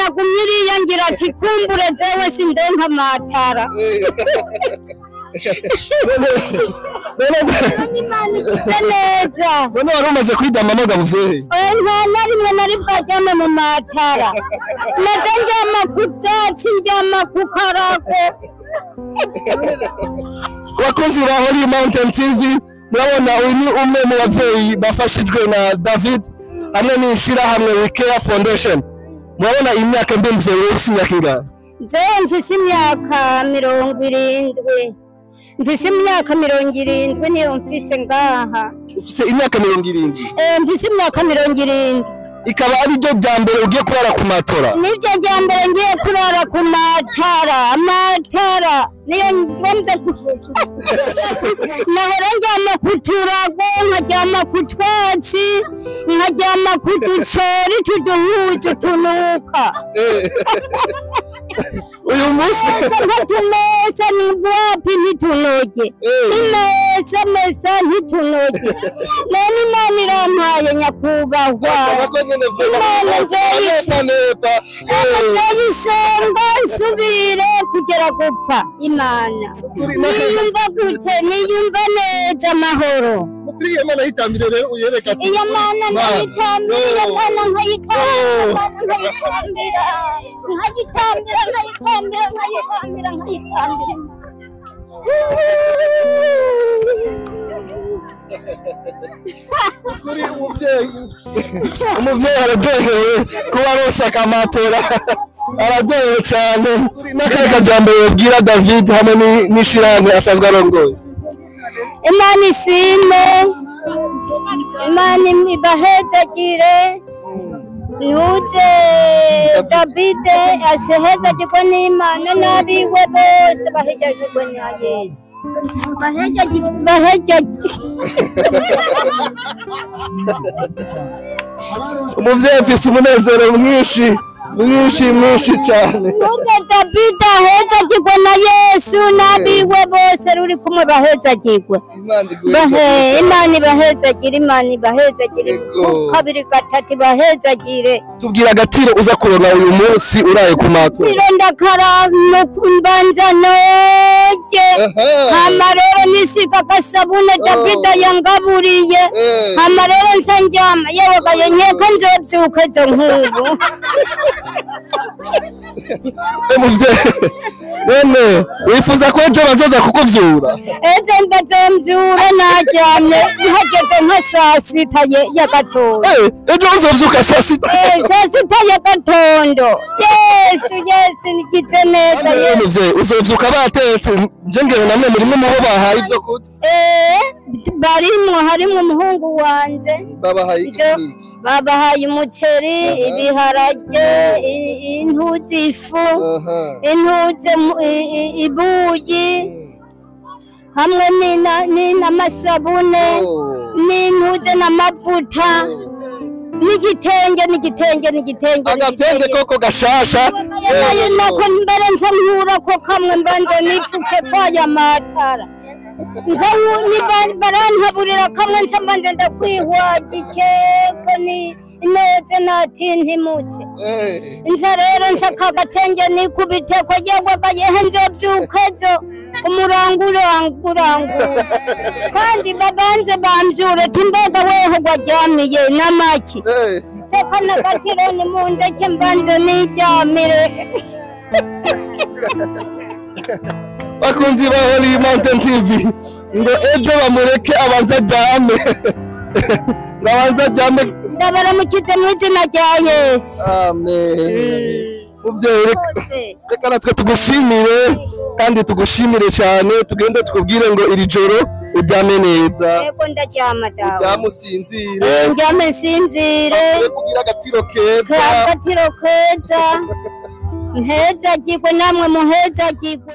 nagumye iriyangira ati kumbure jewe sindonka amatara neza none wari umaze kwidama amaga muvyeyi nta na rimwe nari bwajyame mu matara naje njyama ku byatsi njyama ku karago bakozi ba Holy Mountain TV murabona uyu ni umwe mu bavyeyi bafashijwe na David hamwe n'ishirahamwe We Care Foundation murabona imyaka mbi muvyeyi ufite imyaka ingahe jewe mfise imyaka 70 mfise imyaka 70 niyo mfise ngaha ufise imyaka 70 mfise imyaka 70 ikaba ari ryo ryambere ugiye kurara ku matora nibyo ryambere ngiye kurara ku matara niyo ngomba nahora njyama ku turago nkajyama ku twatsi nkajyama ku ducori tuduhuzu tunuka uyu munsi nkatumesa nibwapi ntitunoge imesa ntitunoge none Imana irampaye nyakubahwa Imana zoyisenga nsubire kugera gupfa Imana niyumva gute niyumva neza amahoro mukuri iyo Mana yitambire rero uyereka iyo Mana ndayitambira iyo Mana nkayitambira kuri umuvyeyi araryohewe kuba arosaka amatora araryohewe cyane n'akari kajambere yabwira David hamwe n'ishirahamwe asanzwe arongoye Imana isime Imana ibahezagire nuje David asehezagirwe n'Imana n'abiwe bose bahezagirwe na Yesu umuvyeyi afise umunezero mwinshi cyane nuje David ahezagirwe na Yesu n'abiwe bose ruri kumwe bahezagirwe Imana ibahezagire kabiri gatatu bahezagire tubwira agatiro uza kuronka uyu munsi uraye ku matora ironda karamu kumbanza noje hama rero nisiga gasabune David yangaburiye hama rero nsanjyama yewe gayenyeka nzobyuka zo nkubu muvyeyi none wifuza ko ejo bazoza kukuvyura ejo ndazomvyura najyamye hageze nka saa sita y'agatondo ejo uzovyuka saa sita y'agatondo Yesu nigize neza muvyeyi uzovyuka batetse nje ngere namwe muri mwe mubo bahaye ivyo kurya harimwo umuhungu wanje babahaye umuceri ibiharage intuzi ifu intuzi ibuyi hamwe n'amasabune n'intuzi n'amavuta n'igitenge agatenge koko gashasha nako mbere nza nkurako kamwe mbanze nipfuke kwaya matara barantaburira kamwe nsa mbanze ndakwihwagike ko ineze natintimutse nza rero nsa kagatenge nikubite ko yegwaga yehe nzobyuka ejo umurangura kandi babanze bambyure ati mbega weho gwaryamiye n'amaki teka nagatironi mu ndeke mbanze niryamire bakunzi ba Holy Mountain TV ngo ejo bamureke abanza aryame ndabaramukize mu izina rya Yesu amen muvyeyi reka natwe tugushimire kandi tugushimire cyane tugende tukubwire ngo iri joro uryame neza yego ndaryama dawe byamusinzire njyame sinzire kugira agatiro keza mpezagirwe namwe muhezagirwe